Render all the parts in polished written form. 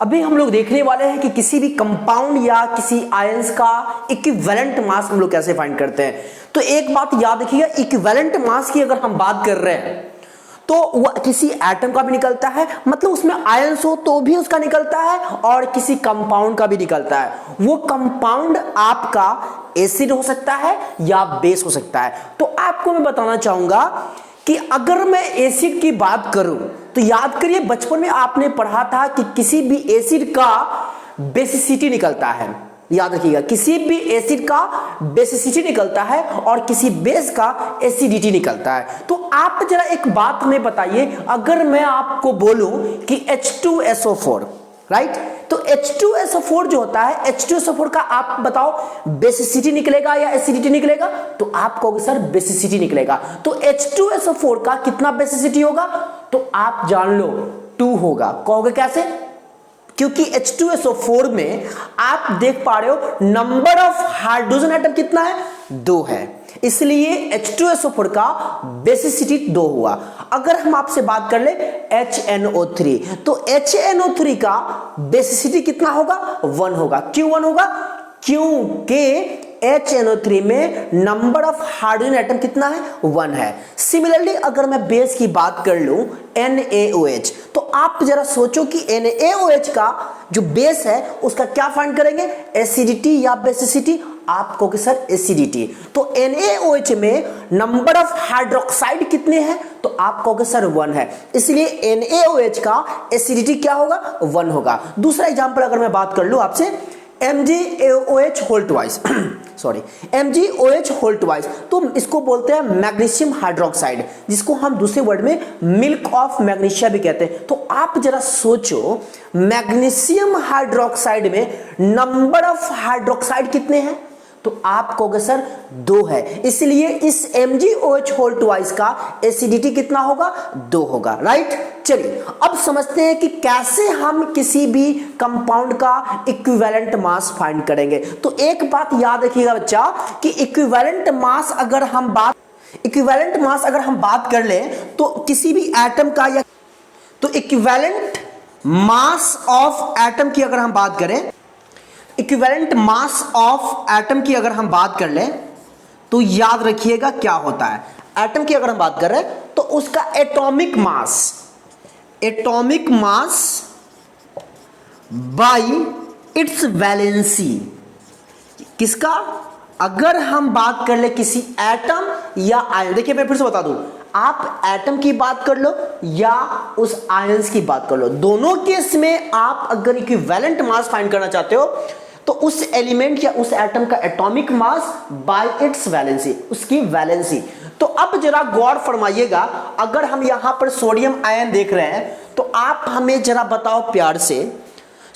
अभी हम लोग देखने वाले हैं कि किसी भी कंपाउंड या किसी आयंस का इक्विवेलेंट मास हम लोग कैसे फाइंड करते हैं। तो एक बात याद रखिएगा, इक्विवेलेंट मास की अगर हम बात कर रहे हैं तो वह किसी एटम का भी निकलता है, मतलब उसमें आयंस हो तो भी उसका निकलता है, और किसी कंपाउंड का भी निकलता है। वो कंपाउंड आपका एसिड हो सकता है या बेस हो सकता है। तो आपको मैं बताना चाहूंगा कि अगर मैं एसिड की बात करूं तो याद करिए, बचपन में आपने पढ़ा था कि किसी भी एसिड का बेसिसिटी निकलता है। याद रखिएगा, किसी भी एसिड का बेसिसिटी निकलता है और किसी बेस का एसिडिटी निकलता है। तो आप जरा एक बात में बताइए, अगर मैं आपको बोलूं कि H2SO4, राइट, तो H2SO4 जो होता है, H2SO4 का आप बताओ बेसिसिटी निकलेगा या एसिडिटी निकलेगा? तो आप कहोगे सर बेसिसिटी निकलेगा। तो H2SO4 का कितना बेसिसिटी होगा? तो आप जान लो 2 होगा। कहोगे कैसे? क्योंकि H2SO4 में आप देख पा रहे हो नंबर ऑफ हाइड्रोजन एटम कितना है? 2 है, इसलिए H2SO4 का बेसिसिटी 2 हुआ। अगर हम आपसे बात कर ले HNO3, तो HNO3 का बेसिसिटी कितना होगा? 1 होगा। क्यों 1 होगा? क्योंकि HNO3 में नंबर ऑफ हाइड्रोजन एटम कितना है? 1 है। सिमिलरली अगर मैं बेस की बात कर लूं NaOH, तो आप जरा सोचो कि NaOH का जो बेस है उसका क्या फाइंड करेंगे? एसिडिटी या बेसिसिटी? आप कहोगे सर एसिडिटी। तो NaOH में नंबर ऑफ हाइड्रोक्साइड कितने हैं? तो आप कहोगे सर 1 है, इसलिए NaOH का एसिडिटी क्या होगा? 1 होगा। दूसरा एग्जांपल अगर मैं बात कर लूं आपसे MgOH whole twice sorry MgOH whole twice, तो इसको बोलते हैं मैग्नीशियम हाइड्रोक्साइड, जिसको हम दूसरे वर्ड में मिल्क ऑफ मैग्नीशिया भी कहते हैं। तो आप जरा सोचो, मैग्नीशियम हाइड्रोक्साइड में नंबर ऑफ हाइड्रोक्साइड कितने हैं? तो आप कहोगे सर 2 है, इसलिए इस MgOH होल ट्वाइस का एसिडिटी कितना होगा? 2 होगा, राइट। चलिए अब समझते हैं कि कैसे हम किसी भी कंपाउंड का इक्विवेलेंट मास फाइंड करेंगे। तो एक बात याद रखिएगा बच्चा कि इक्विवेलेंट मास अगर हम बात कर लें तो किसी भी एटम का, या तो इक्विवेलेंट मास ऑफ एटम की अगर हम बात करें, इक्विवेलेंट मास ऑफ एटम की अगर हम बात कर लें तो याद रखिएगा क्या होता है। एटम की अगर हम बात कर रहे हैं तो उसका atomic mass by it's valency. किसका? अगर हम बात कर ले किसी एटम या आयन, देखिए मैं फिर से बता दूं, आप एटम की बात कर लो या उस आयंस की बात कर लो, दोनों केस में आप अगर इक्विवेलेंट मास फाइंड करना चाहते हो तो उस एलिमेंट या उस एटम का atomic mass by it's valency, उसकी वैलेंसी। तो अब जरा गौर फरमाइएगा, अगर हम यहां पर सोडियम आयन देख रहे हैं तो आप हमें जरा बताओ प्यार से,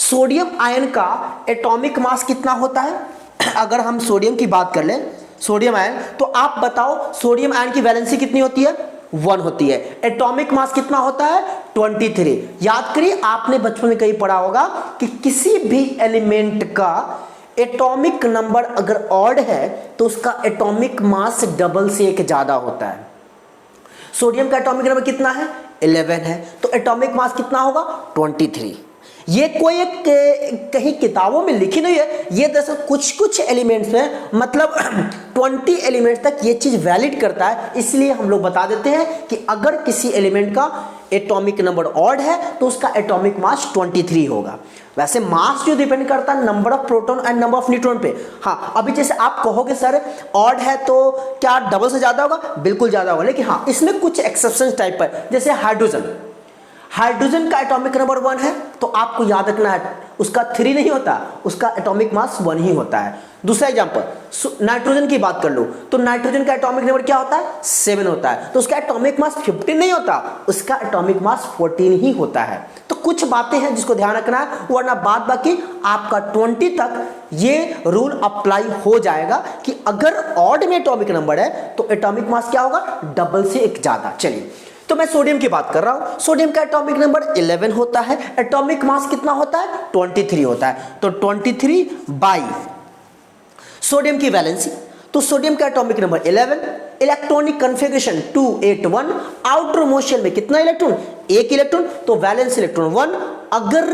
सोडियम आयन का एटॉमिक मास कितना होता है? अगर हम सोडियम की बात कर लें, सोडियम आयन, तो आप बताओ सोडियम आयन की वैलेंसी कितनी होती है? 1 होती है। एटॉमिक मास कितना होता है? 23। याद करिए, आपने बचपन में कहीं पढ़ा होगा कि किसी भी एलिमेंट का एटॉमिक नंबर अगर ऑड है तो उसका एटॉमिक मास डबल से एक ज्यादा होता है। सोडियम का एटॉमिक नंबर कितना है? 11 है, तो एटॉमिक मास कितना होगा? 23। ये कोई एक कहीं किताबों में लिखी नहीं है, ये दरअसल कुछ एलिमेंट्स में, मतलब 20 एलिमेंट्स तक ये चीज वैलिड करता है। इसलिए हम लोग बता देते हैं कि अगर किसी एलिमेंट का एटॉमिक नंबर ऑड है तो उसका एटॉमिक मास 23 होगा। वैसे मास जो डिपेंड करता है number of proton and number of neutron पे। हाँ, अभी जैसे आप कहोगे सर ऑड है तो क्या डबल से ज्यादा होगा? बिल्कुल ज्यादा होगा, लेकिन हाँ इसमें कुछ एक्सेप्शन टाइप पर, जैसे हाइड्रोजन का एटॉमिक नंबर 1 है तो आपको याद रखना है उसका 3 नहीं होता, उसका एटॉमिक मास 1 ही होता है। दूसरा एग्जांपल, नाइट्रोजन की बात कर लो तो नाइट्रोजन का एटॉमिक नंबर क्या होता है? 7 होता है, तो उसका एटॉमिक मास 15 नहीं होता, उसका एटॉमिक मास 14 ही होता है। तो कुछ बातें हैं जिसको ध्यान रखना है, वरना बाद बाकी आपका 20 तक ये रूल अप्लाई हो जाएगा कि अगर ऑड में एटॉमिक नंबर है तो एटॉमिक मास क्या होगा? डबल से एक ज्यादा। चलिए, तो मैं सोडियम की बात कर रहा हूं, सोडियम का एटॉमिक नंबर 11 होता है, एटॉमिक मास कितना होता है? 23 होता है, तो 23 बाई सोडियम की वैलेंसी, तो सोडियम का atomic number 11, electronic configuration 281, outermost shell में कितना इलेक्ट्रॉन? 1 इलेक्ट्रॉन, तो वैलेंस इलेक्ट्रॉन 1। अगर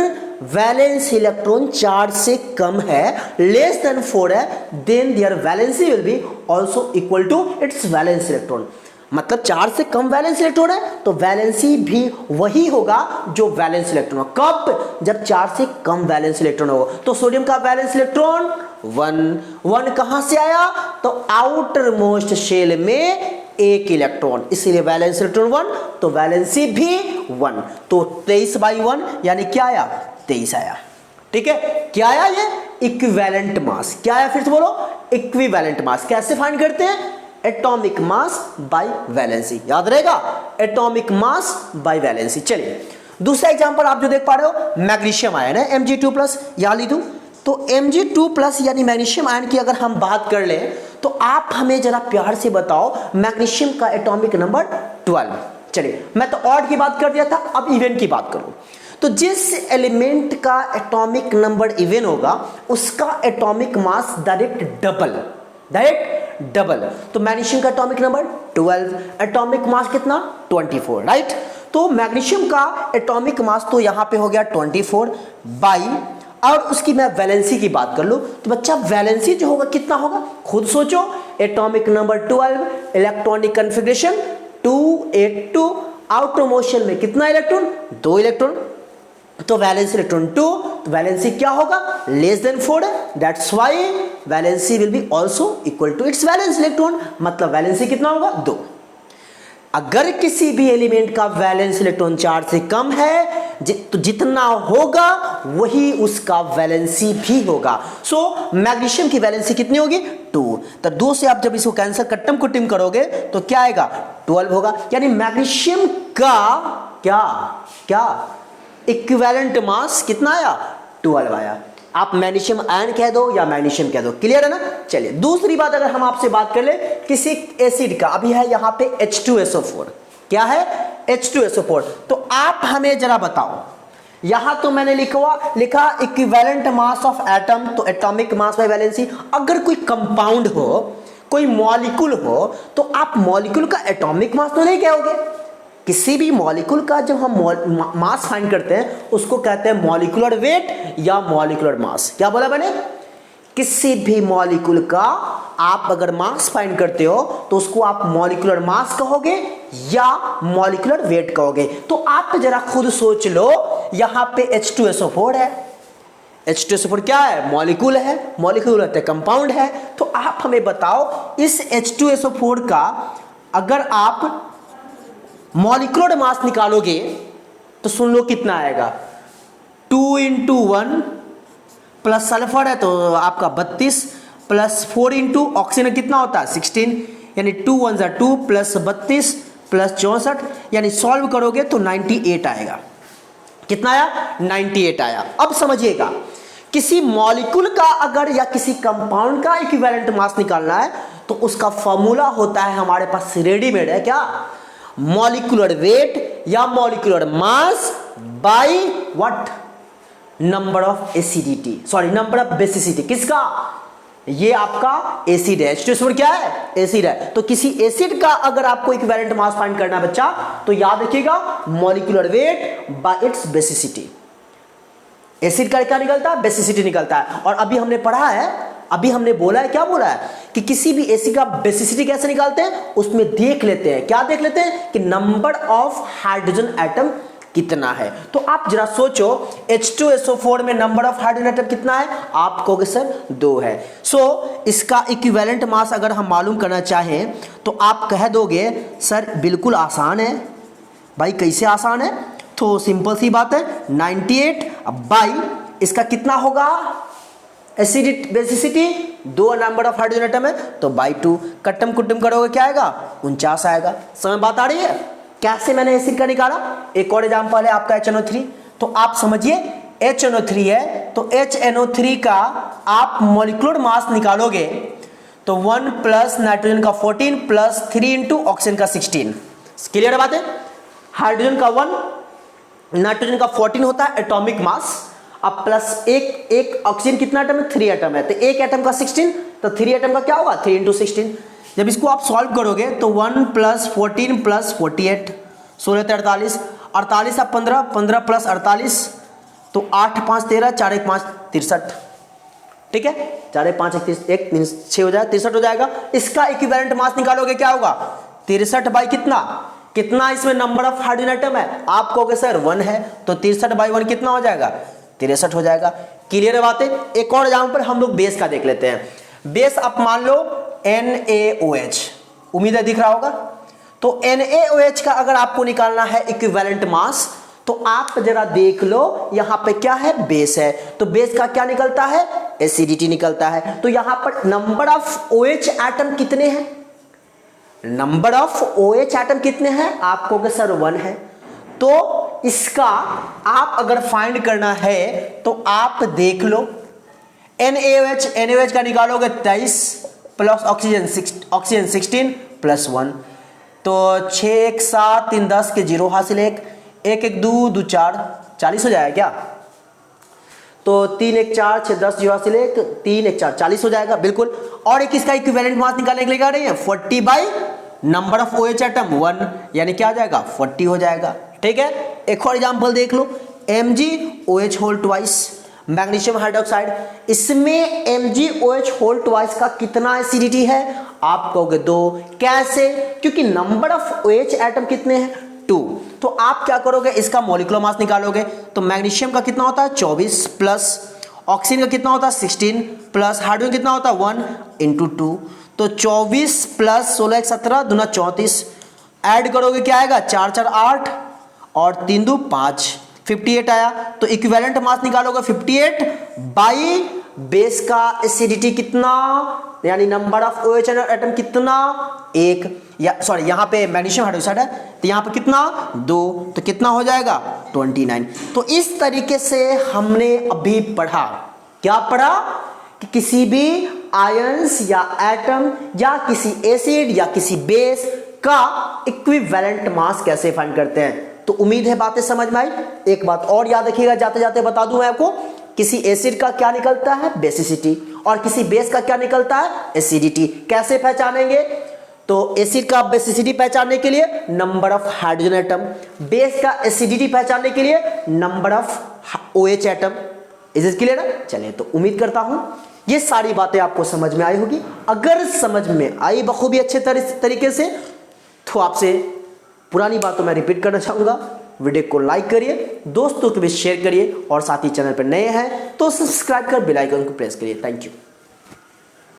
वैलेंस इलेक्ट्रॉन चार्ज से कम है, लेस देन 4 है, then their valency will be also equal to its valence electron. मतलब चार्ज से कम वैलेंस इलेक्ट्रॉन है तो वैलेंसी भी वही होगा जो वैलेंस इलेक्ट्रॉन। कब? जब चार्ज से कम वैलेंस इलेक्ट्रॉन होगा। तो सोडियम का वैलेंस इलेक्ट्रॉन 1 कहां से आया? तो आउटर मोस्ट शेल में एक इलेक्ट्रॉन, इसीलिए वैलेंस इलेक्ट्रॉन 1, तो वैलेंसी भी 1, तो 23/1 यानी क्या आया? 23 आया। ठीक है, क्या आया? ये इक्विवेलेंट मास। क्या आया? फिर से बोलो, इक्विवेलेंट मास। कैसे फाइंड करते हैं? Atomic mass by valency. याद रहेगा, एटॉमिक मास बाय वैलेंसी। चलिए दूसरा एग्जांपल आप जो देख पा रहे हो, मैग्नीशियम आयन है Mg2+, यहां लिख दूं तो Mg2+ यानी मैग्नीशियम आयन की अगर हम बात कर ले तो आप हमें जरा प्यार से बताओ मैग्नीशियम का एटॉमिक नंबर 12। चलिए, मैं तो ऑड की बात कर दिया था, अब इवन की बात करूं तो जिस एलिमेंट का एटॉमिक नंबर इवन होगा उसका एटॉमिक मास डायरेक्ट डबल। तो मैग्नीशियम का एटॉमिक नंबर 12, एटॉमिक मास कितना? 24, राइट। तो मैग्नीशियम का एटॉमिक मास तो यहां पे हो गया 24 बाई, और उसकी मैं वैलेंसी की बात कर लूं तो बच्चा वैलेंसी जो होगा कितना होगा? खुद सोचो, atomic number 12, electronic configuration 282, outer motion में कितना इलेक्ट्रॉन? 2 इलेक्ट्रॉन, तो वैलेंस इलेक्ट्रॉन 2, तो वैलेंसी क्या होगा? लेस देन 4 है, that's why valency will be also equal to its valence electron. मतलब वैलेंसी कितना होगा? 2। अगर किसी भी एलिमेंट का वैलेंस इलेक्ट्रॉन चार्ज से कम है तो जितना होगा वही उसका वैलेंसी भी होगा। सो मैग्नीशियम की वैलेंसी कितनी होगी? 2। तो 2 से आप जब इसको कैंसिल कट्टम कुट्टिम करोगे तो क्या आएगा? 12 होगा। यानी मैग्नीशियम का क्या इक्विवेलेंट मास कितना आया? 12 आया। आप मैग्नीशियम आयन कह दो या मैग्नीशियम कह दो, क्लियर है ना। चलिए दूसरी बात, अगर हम आपसे बात कर ले किसी एसिड का, अभी है यहां पे H2SO4, क्या है? H2SO4। तो आप हमें जरा बताओ, यहां तो मैंने लिखा इक्विवेलेंट मास ऑफ एटम, तो एटॉमिक मास बाय वैलेंसी। अगर कोई कंपाउंड हो, कोई मॉलिक्यूल हो, तो आप मॉलिक्यूल का एटॉमिक मास तो नहीं कहोगे। किसी भी मॉलिक्यूल का जब हम मास फाइंड करते हैं उसको कहते हैं मॉलिक्यूलर वेट या मॉलिक्यूलर मास। क्या बोला मैंने? किसी भी मॉलिक्यूल का आप अगर मास फाइंड करते हो तो उसको आप मॉलिक्यूलर मास कहोगे या मॉलिक्यूलर वेट कहोगे। तो आप जरा खुद सोच लो, यहां पे H2SO4 है। H2SO4 क्या है? मॉलिक्यूल है, मॉलिक्यूल होते कंपाउंड है। तो आप हमें बताओ इस H2SO4 का अगर आप मॉलिक्यूलर मास निकालोगे तो सुन लो कितना आएगा? 2 × 1 प्लस सल्फर है तो आपका 32 प्लस 4 इंटू ऑक्सीजन कितना होता है? 16, यानी 2 × 1 = 2 प्लस 32 प्लस 64, यानी सॉल्व करोगे तो 98 आएगा। कितना आया? 98 आया। अब समझिएगा, किसी मॉलिक्यूल का अगर या किसी कंपाउंड का इक्विवेलेंट मास निकालना है तो उसका फॉर्मूला होता है हमारे पास रेडीमेड है, क्या? मॉलिक्यूलर वेट या molecular mass by what? Number of acidity, sorry number of basicity. किसका? ये आपका एसिड है। H2SO4 क्या है? एसिड है। तो किसी एसिड का अगर आपको इक्विवेलेंट मास फाइंड करना है बच्चा तो याद रखिएगा molecular weight by it's basicity. Acid का क्या निकलता है? बेसिसिटी निकलता है। और अभी हमने पढ़ा है, अभी हमने बोला है, क्या बोला है कि किसी भी एसिड का बेसिसिटी कैसे निकालते हैं? उसमें देख लेते हैं, क्या देख लेते हैं कि नंबर ऑफ हाइड्रोजन एटम कितना है। तो आप जरा सोचो H2SO4 में नंबर ऑफ हाइड्रोजन एटम कितना है? आप कहोगे सर 2 है। सो इसका इक्विवेलेंट मास अगर हम मालूम करना चाहें तो आप कह दोगे सर बिल्कुल आसान है। भाई कैसे आसान है? तो सिंपल सी बात है, 98 बाई इसका कितना होगा? Acidity basicity 2 number of hydrogen atom है तो बाई 2, कट्टम कुट्टम करोगे क्या आएगा? 49 आएगा। समझ बात आ रही है कैसे मैंने एसिड का निकाला? एक और एग्जांपल है आपका HNO3। तो आप समझिए HNO3 है तो HNO3 का आप मॉलिक्यूलर मास निकालोगे तो 1 प्लस नाइट्रोजन का 14 प्लस 3 इंटू ऑक्सीजन का 16। क्लियर बात है? हाइड्रोजन का 1, नाइट्रोजन का 14 होता है एटॉमिक मास। अब प्लस एक ऑक्सीजन कितना एटम है? 3 एटम है, तो एक एटम का 16, तो 3 एटम का क्या होगा? 3 इंटू 16। जब इसको आप सॉल्व करोगे तो 1 प्लस 14 प्लस 48, 16 48, 48 अब 15 प्लस 48 तो 8 5 13, 4 1 5 63, ठीक है, 4 1 5 1 3 6 हो जाएगा, 63 हो जाएगा। इसका इक्विवेलेंट मास निकालोगे क्या होगा, 63 बाई कितना, कितना इसमें नंबर ऑफ हाइड्रोजन एटम है, आप कहोगे सर 1 है, तो 63 बाई 1 कितना हो जाएगा, 63 हो जाएगा। क्लियर है बातें। एक और एग्जांपल हम लोग बेस का देख लेते हैं। बेस आप मान लो NaOH, उम्मीद है दिख रहा होगा। तो NaOH का अगर आपको निकालना है इक्विवेलेंट मास, तो आप जरा देख लो, यहां पे क्या है, बेस है, तो बेस का क्या निकलता है, एसिडिटी निकलता है। तो यहां पर नंबर ऑफ OH एटम कितने हैं, नंबर ऑफ OH एटम कितने हैं, आप कहोगे सर 1 है। तो इसका आप अगर फाइंड करना है तो आप देख लो, NaOH का निकालोगे 23 प्लस ऑक्सीजन 16 प्लस 1, तो 6 1 7 3 10 के 0 हासिल 1 1 1 2 2 4 40 हो जाएगा क्या, तो 3 1 4 6 10 0 हासिल 1 3 1 4 40 हो जाएगा बिल्कुल। और एक इसका इक्विवेलेंट मास निकालने के लिए क्या रही है, 40 by number of OH atom 1, यानी क्या आ जाएगा, 40 हो जाएगा, ठीक है। एक और एग्जांपल देख लो, MgOH whole twice magnesium hydroxide, इसमें MgOH होल ट्वाइस का कितना एसिडिटी है, आप कहोगे 2, कैसे, क्योंकि नंबर ऑफ OH एटम कितने हैं, 2। तो आप क्या करोगे, इसका मॉलिक्यूलर मास निकालोगे, तो मैग्नीशियम का कितना होता है 24 प्लस ऑक्सीजन का कितना होता है 16 प्लस हाइड्रोजन कितना होता है 1 इंटू 2, तो 24 प्लस 16 1 17 दूना 34, ऐड करोगे क्या आएगा 4 4 8 और 3 2 5, 58 आया। तो इक्विवेलेंट मास निकालोगे 58 बाई बेस का एसिडिटी कितना, यानी नंबर ऑफ OH एटम कितना, 1, या सॉरी यहां पे मैग्नीशियम हाइड्रोक्साइड है, तो यहां पे कितना 2, तो कितना हो जाएगा 29। तो इस तरीके से हमने अभी पढ़ा, क्या पढ़ा, कि किसी भी आयंस या एटम या किसी एसिड या किसी बेस का इक्विवेलेंट मास कैसे फाइंड करते हैं। तो उम्मीद है बातें समझ में आई। एक बात और याद रखिएगा, जाते जाते बता दूं मैं आपको, किसी एसिड का क्या निकलता है, बेसिसिटी, और किसी बेस का क्या निकलता है, एसिडिटी। कैसे पहचानेंगे, तो एसिड का बेसिसिटी पहचानने के लिए number of hydrogen atom, base का एसिडिटी पहचानने के लिए number of OH atom. Is it clear है। चलिए, तो उम्मीद करता हूं ये सारी बातें आपको समझ में आई होगी। अगर समझ में आई बखूबी अच्छे तरीके से, तो आपसे पुरानी बातों मैं रिपीट करना चाहूंगा, वीडियो को लाइक करिए, दोस्तों के बीच शेयर करिए, और साथ ही चैनल पर नए हैं तो सब्सक्राइब कर बेल आइकन को प्रेस करिए। Thank you.